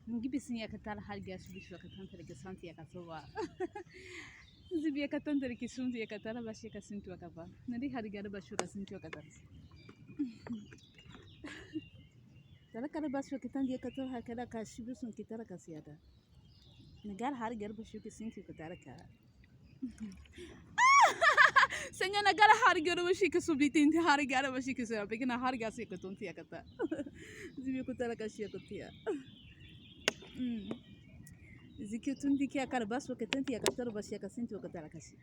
Ngibisin ya katar har ga su bisho ka tantar ga santi ya kasowa. Zibi ya katantar ki sunti ya katar ba shi ka sintu ka ba. Nadi har ga ba shi ka sintu ka tar. Tara kar ba shi ka tan ya katar har kada ka shi bisun ki tara ka siyata. Nagar har ga ba shi ka sintu ka tara ka. Senhor nagar har ga ba shi ka subitin har ga ba shi ka siyata. Pekina har ga se ka tonti ya katar. Zibi ko tara ka shi ka tia. Ziki tundi kia karabas wakatenti ya katara basi ya kasinti wakatara kasi.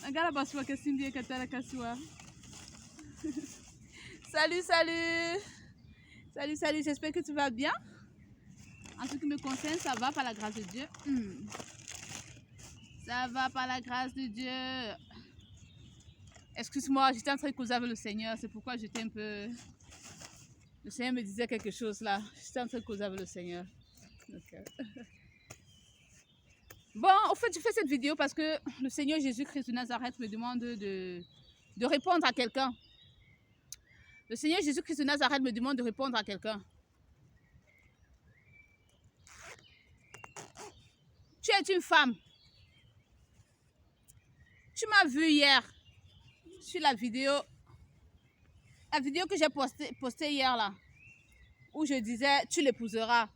Agara bas wakasindi ya katara kaswa. Salut, salut. Salut, salut, j'espère que tu vas bien. En ce qui me concerne, ça va par la grâce de Dieu. Ça va par la grâce de Dieu. Excuse-moi, j'étais en train de causer avec le Seigneur, c'est pourquoi j'étais un peu... Le Seigneur me disait quelque chose là. J'étais en train de causer avec le Seigneur. Okay. Bon, en fait, je fais cette vidéo parce que le Seigneur Jésus-Christ de Nazareth me demande de répondre à quelqu'un. Le Seigneur Jésus-Christ de Nazareth me demande de répondre à quelqu'un. Tu es une femme. Tu m'as vu hier sur la vidéo que j'ai postée hier là, où je disais tu l'épouseras.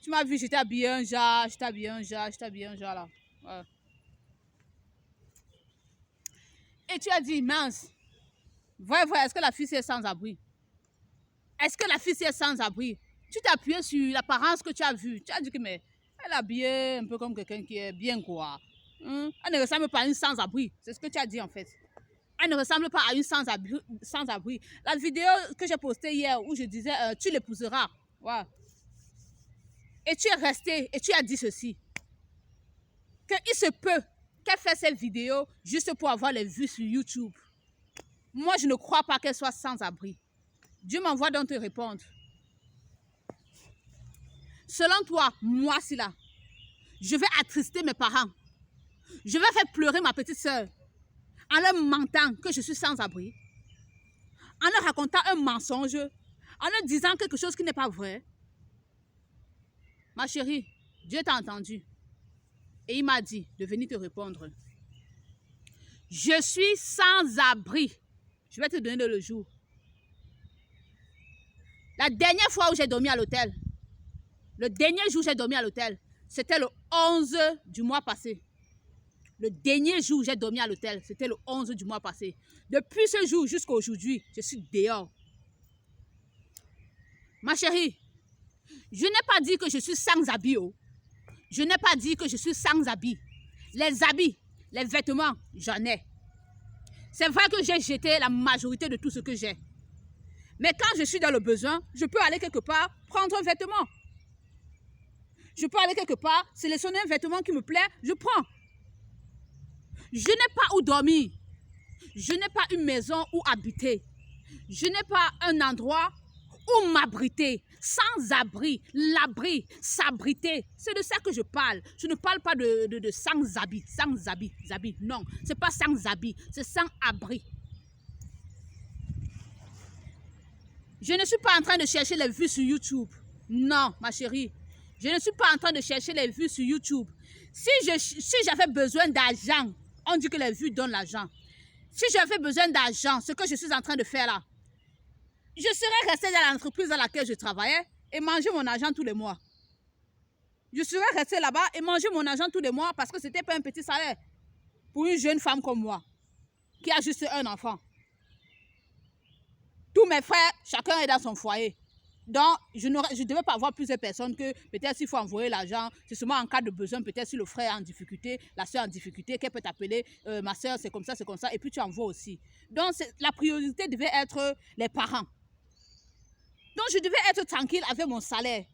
Tu m'as vu, j'étais habillée un genre, là. Ouais. Et tu as dit mince, voilà, est-ce que la fille est sans abri? Est-ce que la fille est sans abri? Tu t'es appuyé sur l'apparence que tu as vue. Tu as dit que mais elle est habillée un peu comme quelqu'un qui est bien quoi. Elle ne ressemble pas à une sans abri. C'est ce que tu as dit en fait. Elle ne ressemble pas à une sans-abri. La vidéo que j'ai postée hier où je disais tu l'épouseras. Ouais. Et tu es resté et tu as dit ceci. Qu'il se peut qu'elle fasse cette vidéo juste pour avoir les vues sur YouTube. Moi, je ne crois pas qu'elle soit sans-abri. Dieu m'envoie donc te répondre. Selon toi, moi, si là, je vais attrister mes parents. Je vais faire pleurer ma petite soeur. En leur mentant que je suis sans abri, en leur racontant un mensonge, en leur disant quelque chose qui n'est pas vrai. Ma chérie, Dieu t'a entendu. Et il m'a dit de venir te répondre. Je suis sans abri. Je vais te donner le jour. La dernière fois où j'ai dormi à l'hôtel, le dernier jour où j'ai dormi à l'hôtel, c'était le 11 du mois passé. Le dernier jour où j'ai dormi à l'hôtel, c'était le 11 du mois passé. Depuis ce jour jusqu'à aujourd'hui, je suis dehors. Ma chérie, je n'ai pas dit que je suis sans habit. Je n'ai pas dit que je suis sans habit. Les habits, les vêtements, j'en ai. C'est vrai que j'ai jeté la majorité de tout ce que j'ai. Mais quand je suis dans le besoin, je peux aller quelque part prendre un vêtement. Je peux aller quelque part, sélectionner un vêtement qui me plaît, je prends. Je n'ai pas où dormir. Je n'ai pas une maison où habiter. Je n'ai pas un endroit où m'abriter. Sans abri, l'abri, s'abriter. C'est de ça que je parle. Je ne parle pas de sans habit. Sans habit, habit. Non, c'est pas sans habit, c'est sans abri. Je ne suis pas en train de chercher les vues sur YouTube. Non, ma chérie. Je ne suis pas en train de chercher les vues sur YouTube. Si j'avais besoin d'argent, on dit que les vues donnent l'argent. Si j'avais besoin d'argent, ce que je suis en train de faire là, je serais restée dans l'entreprise dans laquelle je travaillais et manger mon argent tous les mois. Je serais restée là-bas et manger mon argent tous les mois parce que ce n'était pas un petit salaire pour une jeune femme comme moi qui a juste un enfant. Tous mes frères, chacun est dans son foyer. Donc, je ne devais pas avoir plusieurs personnes que peut-être s'il faut envoyer l'argent, c'est seulement en cas de besoin, peut-être si le frère est en difficulté, la soeur en difficulté, qu'elle peut t'appeler, ma soeur, c'est comme ça, et puis tu envoies aussi. Donc, la priorité devait être les parents. Donc, je devais être tranquille avec mon salaire.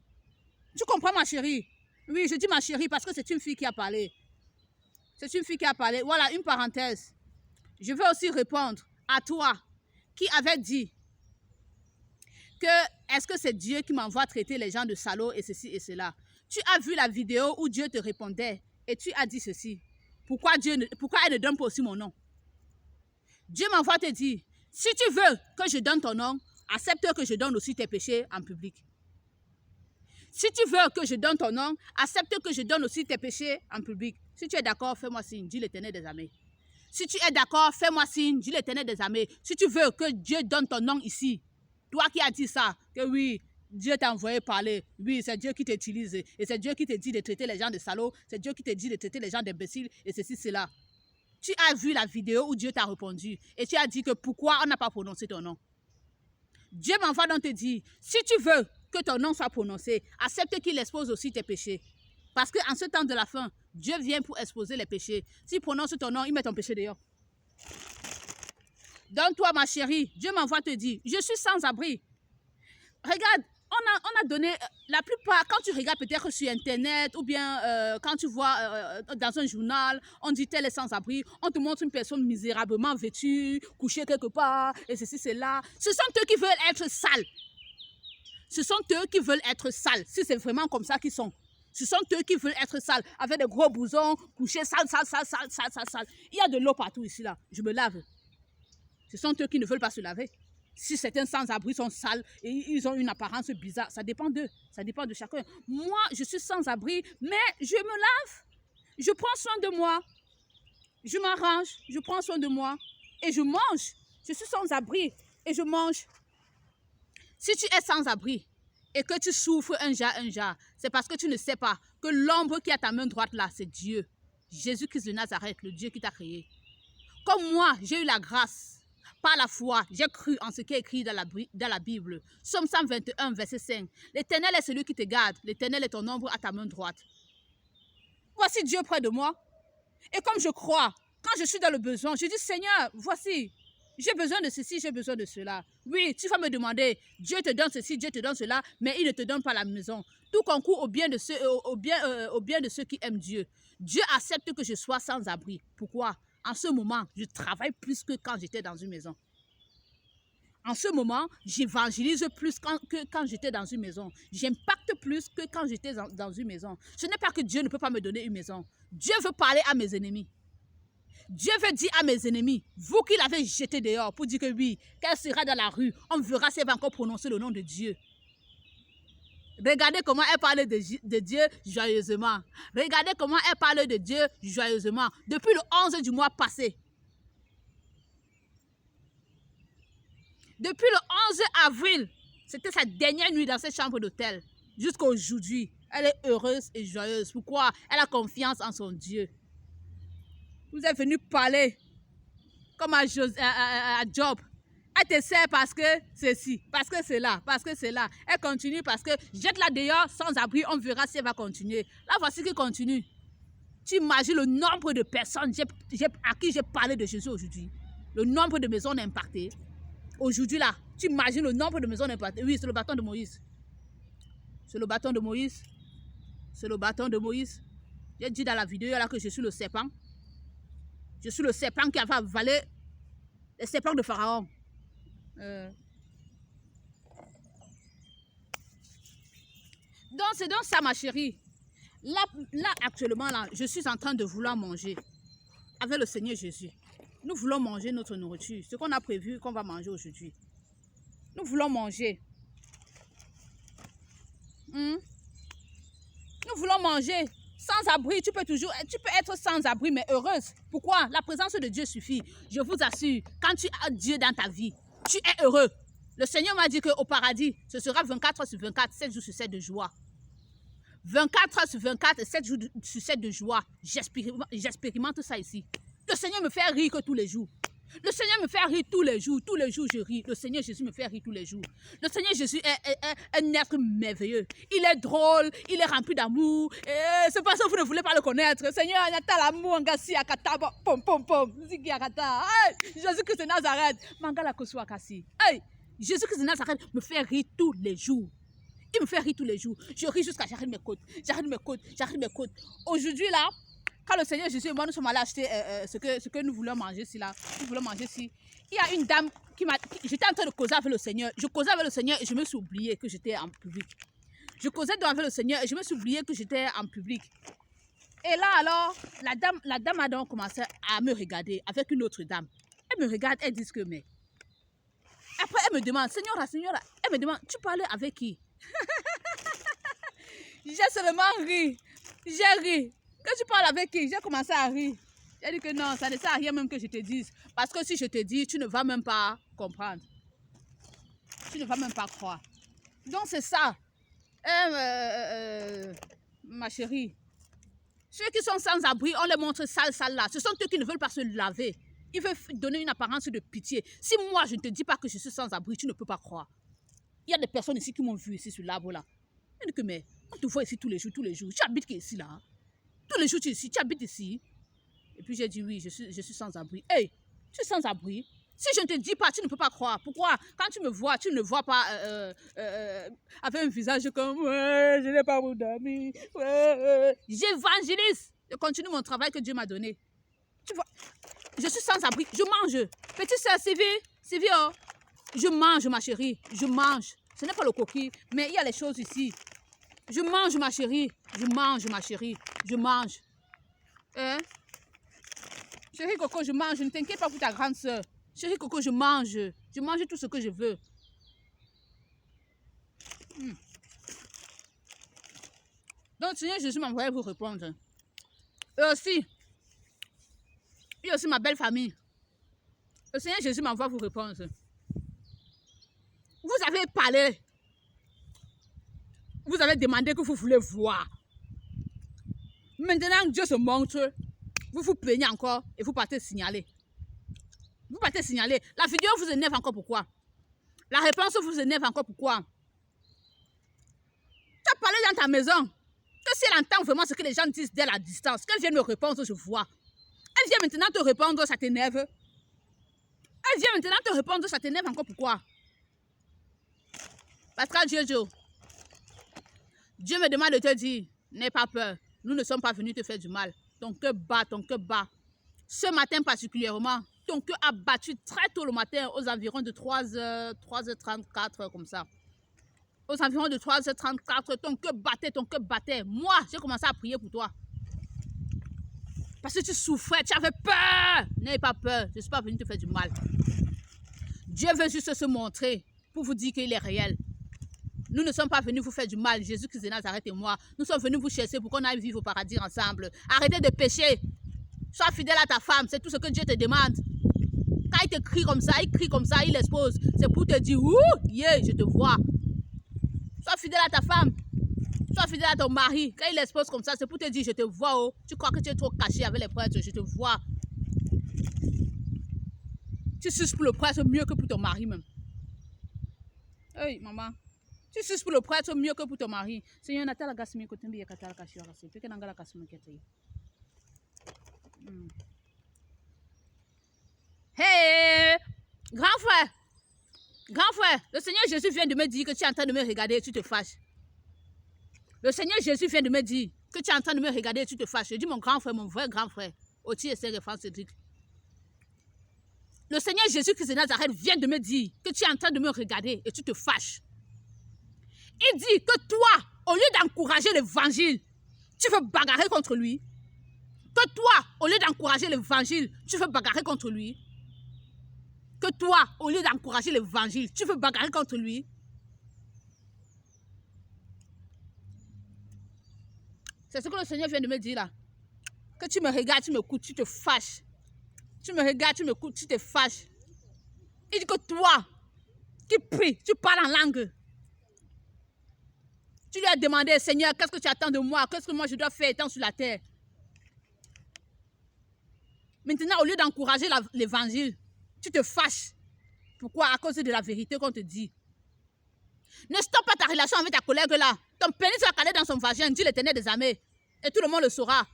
Tu comprends, ma chérie? Oui, je dis ma chérie parce que c'est une fille qui a parlé. C'est une fille qui a parlé. Voilà, une parenthèse. Je vais aussi répondre à toi qui avait dit que est-ce que c'est Dieu qui m'envoie traiter les gens de salauds et ceci et cela. Tu as vu la vidéo où Dieu te répondait et tu as dit ceci. Pourquoi elle ne donne pas aussi mon nom? Dieu m'envoie te dire, si tu veux que je donne ton nom, accepte que je donne aussi tes péchés en public. Si tu veux que je donne ton nom, accepte que je donne aussi tes péchés en public. Si tu es d'accord, fais-moi signe, dis l'Éternel des armées. Si tu es d'accord, fais-moi signe, dis l'Éternel des armées. Si tu veux que Dieu donne ton nom ici, toi qui as dit ça, que oui, Dieu t'a envoyé parler, oui, c'est Dieu qui t'utilise, et c'est Dieu qui te dit de traiter les gens de salauds, c'est Dieu qui te dit de traiter les gens d'imbéciles, et ceci, cela. Tu as vu la vidéo où Dieu t'a répondu, et tu as dit que pourquoi on n'a pas prononcé ton nom. Dieu m'envoie donc te dire, si tu veux que ton nom soit prononcé, accepte qu'il expose aussi tes péchés. Parce qu'en ce temps de la fin, Dieu vient pour exposer les péchés. S'il prononce ton nom, il met ton péché dehors. Donc toi, ma chérie, Dieu m'envoie te dire, je suis sans abri. Regarde, on a donné, la plupart, quand tu regardes peut-être sur Internet ou bien quand tu vois dans un journal, on dit tel est sans abri, on te montre une personne misérablement vêtue, couchée quelque part, et ceci, cela. Ce sont eux qui veulent être sales. Ce sont eux qui veulent être sales, si c'est vraiment comme ça qu'ils sont. Ce sont eux qui veulent être sales, avec des gros blousons, couchés, sales. Il y a de l'eau partout ici, là. Je me lave. Ce sont eux qui ne veulent pas se laver. Si certains sans-abri sont sales et ils ont une apparence bizarre, ça dépend d'eux. Ça dépend de chacun. Moi, je suis sans-abri, mais je me lave. Je prends soin de moi. Je m'arrange, je prends soin de moi. Et je mange. Je suis sans-abri et je mange. Si tu es sans-abri, et que tu souffres un jour, c'est parce que tu ne sais pas que l'ombre qui est à ta main droite là, c'est Dieu. Jésus-Christ de Nazareth, le Dieu qui t'a créé. Comme moi, j'ai eu la grâce, par la foi, j'ai cru en ce qui est écrit dans la Bible. Psaume 121, verset 5. L'Éternel est celui qui te garde, l'Éternel est ton ombre à ta main droite. Voici Dieu près de moi. Et comme je crois, quand je suis dans le besoin, je dis Seigneur, voici. J'ai besoin de ceci, j'ai besoin de cela. Oui, tu vas me demander, Dieu te donne ceci, Dieu te donne cela, mais il ne te donne pas la maison. Tout concourt au bien de ceux qui aiment Dieu. Dieu accepte que je sois sans abri. Pourquoi? En ce moment, je travaille plus que quand j'étais dans une maison. En ce moment, j'évangélise plus que quand j'étais dans une maison. J'impacte plus que quand j'étais dans une maison. Ce n'est pas que Dieu ne peut pas me donner une maison. Dieu veut parler à mes ennemis. Dieu veut dire à mes ennemis, vous qui l'avez jeté dehors pour dire que oui, qu'elle sera dans la rue, on verra si elle va encore prononcer le nom de Dieu. Regardez comment elle parle de Dieu joyeusement. Regardez comment elle parle de Dieu joyeusement. Depuis le 11 du mois passé. Depuis le 11 avril, c'était sa dernière nuit dans cette chambre d'hôtel. Jusqu'à aujourd'hui, elle est heureuse et joyeuse. Pourquoi? Elle a confiance en son Dieu. Vous êtes venu parler comme à Job. Elle te sert parce que ceci, parce que c'est là, parce que c'est là. Elle continue parce que jette-la dehors sans abri, on verra si elle va continuer. Là, voici qui continue. Tu imagines le nombre de personnes à qui j'ai parlé de Jésus aujourd'hui. Le nombre de maisons impactées. Aujourd'hui, là, tu imagines le nombre de maisons impactées. Oui, c'est le bâton de Moïse. C'est le bâton de Moïse. C'est le bâton de Moïse. J'ai dit dans la vidéo là que je suis le serpent. Je suis le serpent qui avait avalé les serpents de Pharaon. Donc, c'est donc ça, ma chérie. Là, actuellement, là, je suis en train de vouloir manger avec le Seigneur Jésus. Nous voulons manger notre nourriture. Ce qu'on a prévu qu'on va manger aujourd'hui. Nous voulons manger. Nous voulons manger. Sans abri, tu peux être sans abri, mais heureuse. Pourquoi? La présence de Dieu suffit. Je vous assure, quand tu as Dieu dans ta vie, tu es heureux. Le Seigneur m'a dit qu'au paradis, ce sera 24 heures sur 24, 7 jours sur 7 de joie. 24 heures sur 24, 7 jours sur 7 de joie. J'expérimente ça ici. Le Seigneur me fait rire que tous les jours. Le Seigneur me fait rire tous les jours je ris. Le Seigneur Jésus me fait rire tous les jours. Le Seigneur Jésus est un être merveilleux. Il est drôle, il est rempli d'amour. C'est parce que vous ne voulez pas le connaître. Seigneur, il y a tel amour, Ngassi, Akata, pom pom pom, Ziki Akata. Jésus-Christ de Nazareth, Mangala Kosu Akasi. Jésus-Christ de Nazareth me fait rire tous les jours. Il me fait rire tous les jours. Je ris jusqu'à j'arrête mes côtes. Aujourd'hui là, quand le Seigneur Jésus et moi nous sommes allés acheter ce que nous voulons manger ici là, il y a une dame j'étais en train de causer avec le Seigneur. Je causais avec le Seigneur et je me suis oublié que j'étais en public. Je causais avec le Seigneur et je me suis oublié que j'étais en public. Et là alors, la dame a donc commencé à me regarder avec une autre dame. Elle me regarde, elle dit que mais. Après elle me demande, Seigneur, elle me demande, tu parlais avec qui? J'ai seulement ri. J'ai ri. Quand tu parles avec qui? J'ai commencé à rire. J'ai dit que non, ça ne sert à rien même que je te dise. Parce que si je te dis, tu ne vas même pas comprendre. Tu ne vas même pas croire. Donc c'est ça. Ma chérie. Ceux qui sont sans abri, on les montre sales là. Ce sont eux qui ne veulent pas se laver. Ils veulent donner une apparence de pitié. Si moi, je ne te dis pas que je suis sans abri, tu ne peux pas croire. Il y a des personnes ici qui m'ont vu ici sur l'arbre là. Elle dit que mais, on te voit ici tous les jours. Tu habites ici là. Tous les jours tu habites ici. Et puis j'ai dit oui, je suis sans abri. Hey, tu es sans abri? Si je ne te dis pas, tu ne peux pas croire. Pourquoi? Quand tu me vois, tu ne vois pas avec un visage comme ouais, je n'ai pas mon ami. J'évangélise. Je continue mon travail que Dieu m'a donné. Tu vois, je suis sans abri. Je mange. Petite sœur Sylvie, oh. Je mange, ma chérie. Je mange. Ce n'est pas le coquille, mais il y a les choses ici. Je mange, ma chérie. Je mange, ma chérie. Je mange. Hein? Chérie Coco, je mange. Ne t'inquiète pas pour ta grande sœur. Chérie Coco, je mange. Je mange tout ce que je veux. Donc, Seigneur Jésus m'a envoyé vous répondre. Et aussi, il y a aussi ma belle famille. Le Seigneur Jésus m'envoie vous répondre. Vous avez parlé. Vous avez demandé que vous voulez voir. Maintenant, Dieu se montre. Vous vous plaignez encore et vous partez signaler. Vous partez signaler. La vidéo vous énerve encore pourquoi? La réponse vous énerve encore pourquoi? Tu as parlé dans ta maison. Que si elle entend vraiment ce que les gens disent dès la distance, qu'elle vienne me répondre, je vois. Elle vient maintenant te répondre, ça t'énerve. Elle vient maintenant te répondre, ça t'énerve encore pourquoi? Pascal Jojo, Dieu me demande de te dire, n'aie pas peur. Nous ne sommes pas venus te faire du mal. Ton cœur bat, ton cœur bat. Ce matin particulièrement, ton cœur a battu très tôt le matin, aux environs de 3h, 3h34, comme ça. Aux environs de 3h34, ton cœur battait. Moi, j'ai commencé à prier pour toi. Parce que tu souffrais, tu avais peur. N'ayez pas peur, je ne suis pas venu te faire du mal. Dieu veut juste se montrer pour vous dire qu'il est réel. Nous ne sommes pas venus vous faire du mal, Jésus-Christ de Nazareth et moi. Nous sommes venus vous chercher pour qu'on aille vivre au paradis ensemble. Arrêtez de pécher. Sois fidèle à ta femme, c'est tout ce que Dieu te demande. Quand il te crie comme ça, il expose. C'est pour te dire, ouh, yeah, je te vois. Sois fidèle à ta femme. Sois fidèle à ton mari. Quand il expose comme ça, c'est pour te dire, je te vois. Oh. Tu crois que tu es trop caché avec les prêtres, je te vois. Tu suces pour le prêtre mieux que pour ton mari même. Hey, maman. Tu suces pour le prêtre mieux que pour ton mari. Seigneur, Natala Gassimi, Kotembi, Katala Kashira, c'est que Nangala Gassimi Kete. Hey, grand frère, le Seigneur Jésus vient de me dire que tu es en train de me regarder et tu te fâches. Le Seigneur Jésus vient de me dire que tu es en train de me regarder et tu te fâches. Je dis mon grand frère, mon vrai grand frère, Oti et Séréphan Cédric. Le Seigneur Jésus-Christ de Nazareth vient de me dire que tu es en train de me regarder et tu te fâches. Il dit que toi, au lieu d'encourager l'évangile, tu veux bagarrer contre lui. Que toi, au lieu d'encourager l'évangile, tu veux bagarrer contre lui. Que toi, au lieu d'encourager l'évangile, tu veux bagarrer contre lui. C'est ce que le Seigneur vient de me dire là. Que tu me regardes, tu m'écoutes, tu te fâches. Tu me regardes, tu m'écoutes, tu te fâches. Il dit que toi, qui pries, tu parles en langue. Tu lui as demandé, Seigneur, qu'est-ce que tu attends de moi? Qu'est-ce que moi je dois faire étant sur la terre? Maintenant, au lieu d'encourager l'évangile, tu te fâches. Pourquoi? À cause de la vérité qu'on te dit. Ne stoppe pas ta relation avec ta collègue là. Ton pénis va caler dans son vagin, dit l'Éternel des armées. Et tout le monde le saura.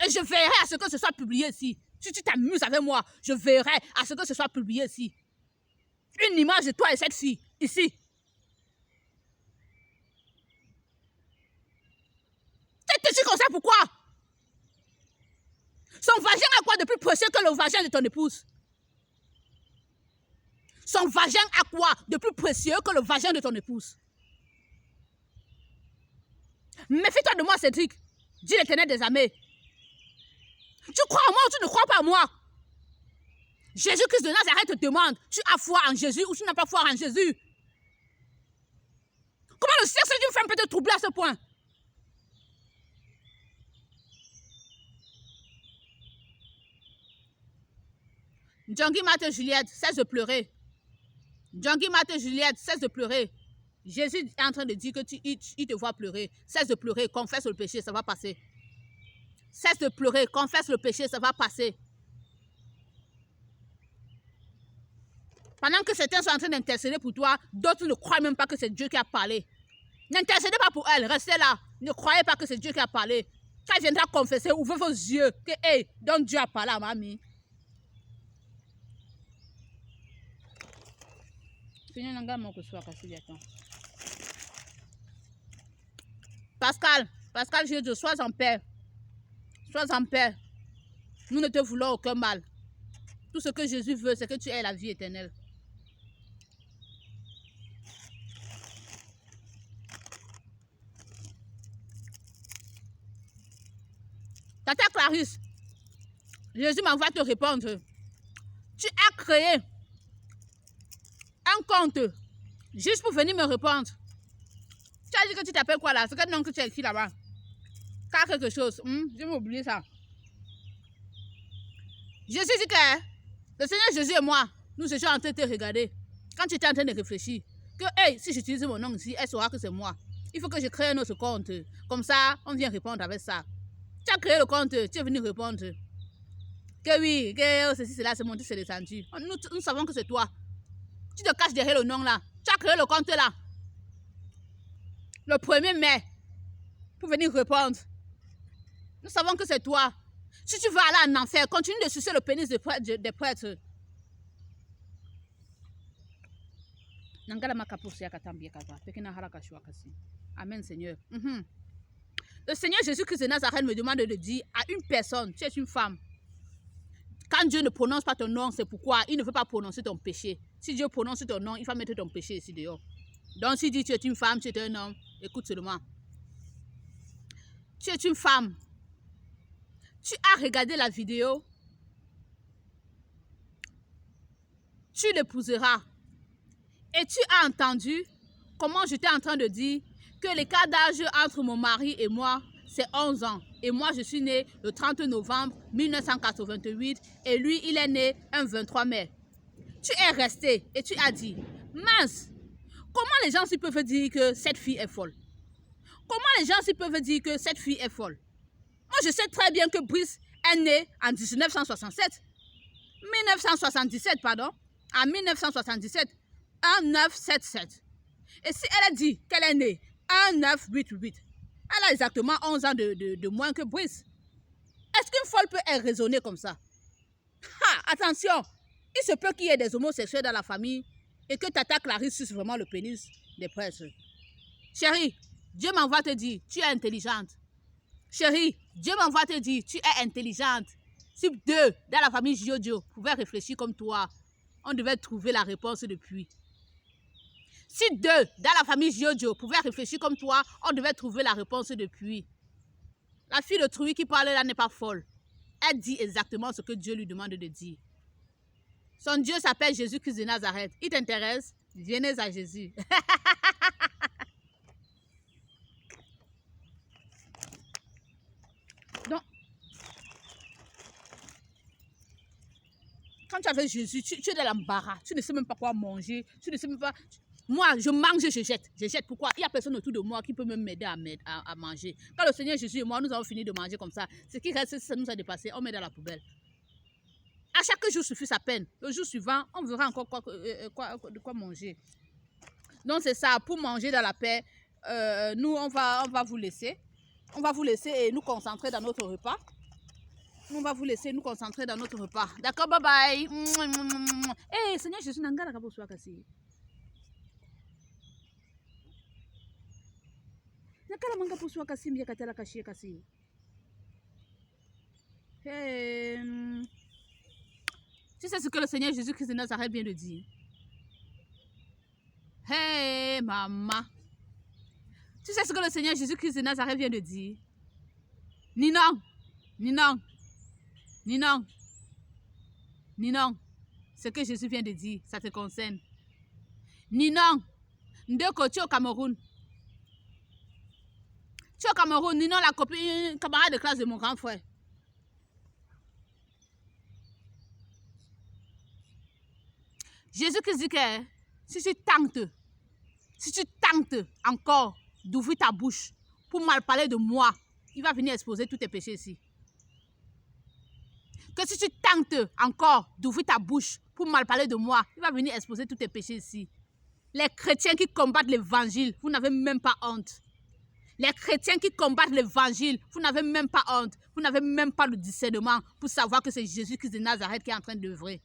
Et je veillerai à ce que ce soit publié ici. Si tu t'amuses avec moi, je veillerai à ce que ce soit publié ici. Une image de toi et cette fille, ici. Tu es comme ça, pourquoi? Son vagin a quoi de plus précieux que le vagin de ton épouse? Son vagin a quoi de plus précieux que le vagin de ton épouse? Méfie-toi de moi, Cédric, dit l'Éternel des armées. Tu crois en moi ou tu ne crois pas en moi? Jésus-Christ de Nazareth te demande, tu as foi en Jésus ou tu n'as pas foi en Jésus? Comment le sexe d'une femme peut te troubler à ce point? Djangi Mate Juliette, cesse de pleurer. Djangi Mate Juliette, cesse de pleurer. Jésus est en train de dire que il te voit pleurer. Cesse de pleurer, confesse le péché, ça va passer. Cesse de pleurer, confesse le péché, ça va passer. Pendant que certains sont en train d'intercéder pour toi, d'autres ne croient même pas que c'est Dieu qui a parlé. N'intercédez pas pour elle, restez là. Ne croyez pas que c'est Dieu qui a parlé. Quand elle viendra confesser, ouvrez vos yeux que, hey, donc Dieu a parlé à mamie. Pascal, je te sois en paix. Sois en paix. Nous ne te voulons aucun mal. Tout ce que Jésus veut, c'est que tu aies la vie éternelle. Tata Clarisse, Jésus m'envoie te répondre. Tu as créé un compte juste pour venir me répondre. Tu as dit que tu t'appelles quoi là? C'est quel nom que tu as écrit là-bas? Car quelque chose. Je vais oublier ça. Jésus dit que le Seigneur Jésus et moi, nous étions en train de te regarder. Quand tu étais en train de réfléchir, que hey, si j'utilise mon nom ici, elle saura que c'est moi. Il faut que je crée un autre compte. Comme ça, on vient répondre avec ça. Tu as créé le compte, tu es venu répondre. Que oui, que ceci, cela, c'est monté, c'est descendu. Nous savons que c'est toi. Tu te caches derrière le nom là. Tu as créé le compte là. Le 1er mai. Pour venir répondre. Nous savons que c'est toi. Si tu veux aller en enfer, continue de sucer le pénis des prêtres. Amen, Seigneur. Le Seigneur Jésus-Christ de Nazareth me demande de dire à une personne, tu es une femme. Quand Dieu ne prononce pas ton nom, c'est pourquoi il ne veut pas prononcer ton péché. Si Dieu prononce ton nom, il va mettre ton péché ici dehors. Donc s'il dit tu es une femme, tu es un homme, écoute seulement. Tu es une femme. Tu as regardé la vidéo. Tu l'épouseras. Et tu as entendu comment j'étais en train de dire que l'écart d'âge entre mon mari et moi, c'est 11 ans. Et moi, je suis née le 30 novembre 1988 et lui, il est né un 23 mai. Tu es resté et tu as dit, mince, comment les gens peuvent dire que cette fille est folle? Comment les gens peuvent dire que cette fille est folle? Moi, je sais très bien que Brice est né en 1977, pardon, en 1977, 1977. Et si elle a dit qu'elle est née 1988, elle a exactement 11 ans de moins que Brice. Est-ce qu'une folle peut être raisonnée comme ça? Attention, il se peut qu'il y ait des homosexuels dans la famille et que Tata Clarisse suce vraiment le pénis des prêtres. Chérie, Dieu m'envoie te dire, tu es intelligente. Chérie, Dieu m'envoie te dire, tu es intelligente. Si deux dans la famille Jojo pouvaient réfléchir comme toi, on devait trouver la réponse depuis. Si deux dans la famille Jojo pouvaient réfléchir comme toi, on devait trouver la réponse depuis. La fille de Trouille qui parle là n'est pas folle. Elle dit exactement ce que Dieu lui demande de dire. Son Dieu s'appelle Jésus-Christ de Nazareth. Il t'intéresse? Venez à Jésus. Donc, quand tu as fait Jésus, tu es dans l'embarras. Tu ne sais même pas quoi manger. Tu ne sais même pas... Moi, je mange, je jette. Je jette. Pourquoi? Il n'y a personne autour de moi qui peut même m'aider à manger. Quand le Seigneur Jésus et moi, nous avons fini de manger comme ça, ce qui reste, ça nous a dépassé, on met dans la poubelle. À chaque jour suffit sa peine. Le jour suivant, on verra encore de quoi manger. Donc, c'est ça. Pour manger dans la paix, nous, on va vous laisser. On va vous laisser et nous concentrer dans notre repas. On va vous laisser nous concentrer dans notre repas. D'accord, bye bye. Hey, Seigneur Jésus, n'engage pas pour soi casser. Nakala manga pour soi casser, bien katala caché casser. Hey. Tu sais ce que le Seigneur Jésus-Christ de Nazareth vient de dire? Hey, maman. Tu sais ce que le Seigneur Jésus-Christ de Nazareth vient de dire? Ni non. Ni non. Ni non. Ni non. Ce que Jésus vient de dire, ça te concerne. Ni non. Ndeko, tu es au Cameroun. Tu es au Cameroun. Ni non, la copine, camarade de classe de mon grand frère. Jésus-Christ dit que si tu tentes encore d'ouvrir ta bouche pour mal parler de moi, il va venir exposer tous tes péchés ici. Que si tu tentes encore d'ouvrir ta bouche pour mal parler de moi, il va venir exposer tous tes péchés ici. Les chrétiens qui combattent l'évangile, vous n'avez même pas honte. Les chrétiens qui combattent l'évangile, vous n'avez même pas honte. Vous n'avez même pas le discernement pour savoir que c'est Jésus-Christ de Nazareth qui est en train d'œuvrer.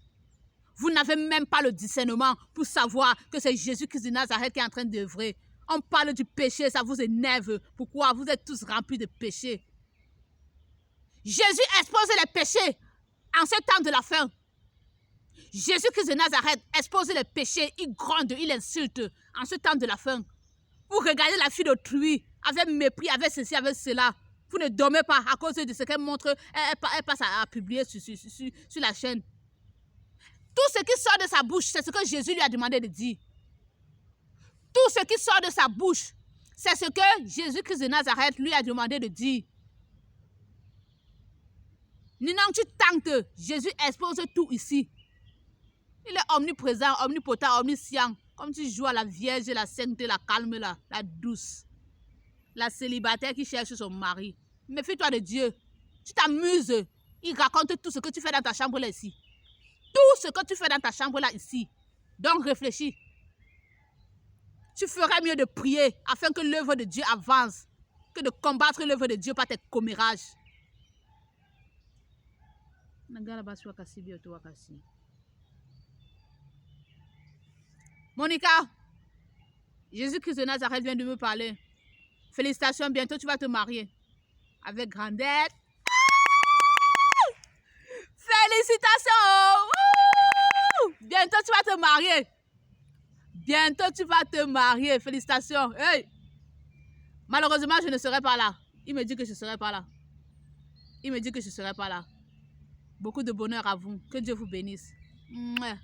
Vous n'avez même pas le discernement pour savoir que c'est Jésus-Christ de Nazareth qui est en train d'œuvrer. On parle du péché, ça vous énerve. Pourquoi? Vous êtes tous remplis de péché. Jésus expose les péchés en ce temps de la fin. Jésus-Christ de Nazareth expose les péchés, il gronde, il insulte en ce temps de la fin. Vous regardez la fille d'autrui avec mépris, avec ceci, avec cela. Vous ne dormez pas à cause de ce qu'elle montre, elle passe à publier sur la chaîne. Tout ce qui sort de sa bouche, c'est ce que Jésus lui a demandé de dire. Tout ce qui sort de sa bouche, c'est ce que Jésus-Christ de Nazareth lui a demandé de dire. Ninon, tu tentes, Jésus expose tout ici. Il est omniprésent, omnipotent, omniscient. Comme tu joues à la vierge, la sainte, la calme, la douce. La célibataire qui cherche son mari. Méfie-toi de Dieu. Tu t'amuses. Il raconte tout ce que tu fais dans ta chambre là ici. Tout ce que tu fais dans ta chambre là ici. Donc réfléchis. Tu ferais mieux de prier afin que l'œuvre de Dieu avance que de combattre l'œuvre de Dieu par tes commérages. Monica, Jésus-Christ de Nazareth vient de me parler. Félicitations, bientôt tu vas te marier. Avec grandeur. Félicitations! Bientôt tu vas te marier. Bientôt tu vas te marier. Félicitations. Hey. Malheureusement, je ne serai pas là. Il me dit que je ne serai pas là. Il me dit que je ne serai pas là. Beaucoup de bonheur à vous. Que Dieu vous bénisse. Mouah.